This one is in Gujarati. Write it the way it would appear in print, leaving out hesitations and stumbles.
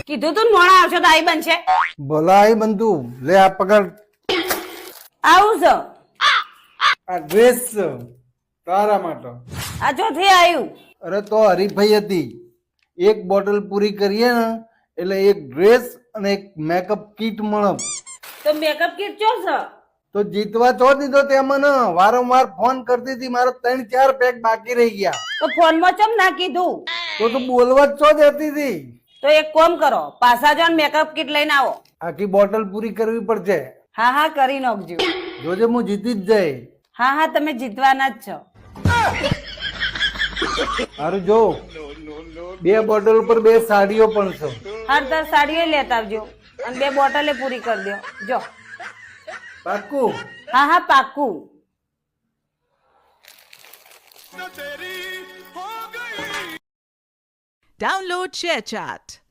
કીધું તું ને મોડા આવશો તો આઈ બનશે. ભલા આઈ બનતું. લે આ પકડ. આવું છે આ ડ્રેસ છે તારા માટે. આ ચોથી આવ્યું. અરે તો હરીફાઈ હતી. એક બોટલ પૂરી કરીએ ને એટલે એક ડ્રેસ અને એક મેકઅપ કીટ મળે. તો મેકઅપ કિટ ચો છે. તો જીતવા ચો દીધો તે મને વારંવાર ફોન કરતી હતી. મારો 3-4 પેક બાકી રહી ગયા. તો ફોનમાં ચમ ના કીધું. તો બોલવા જ ચો જતી હતી. તો એક કામ કરો, પાછા જાઓ ને મેકઅપ કિટ લઈને આવો. આખી બોટલ પૂરી કરવી પડશે. હા હા કરી નાખજો. જોજે હું જીતી જ જાય. હા હા તમે જીતવાના જ છો. સારું જો 2 બોટલ ઉપર 2 સાડીઓ પણ છે. હર દર સાડીઓ લેતા આવજો અને 2 બોટલે પૂરી કરી દો. જો પાક્કું? હા હા પાક્કું. Download ShareChat.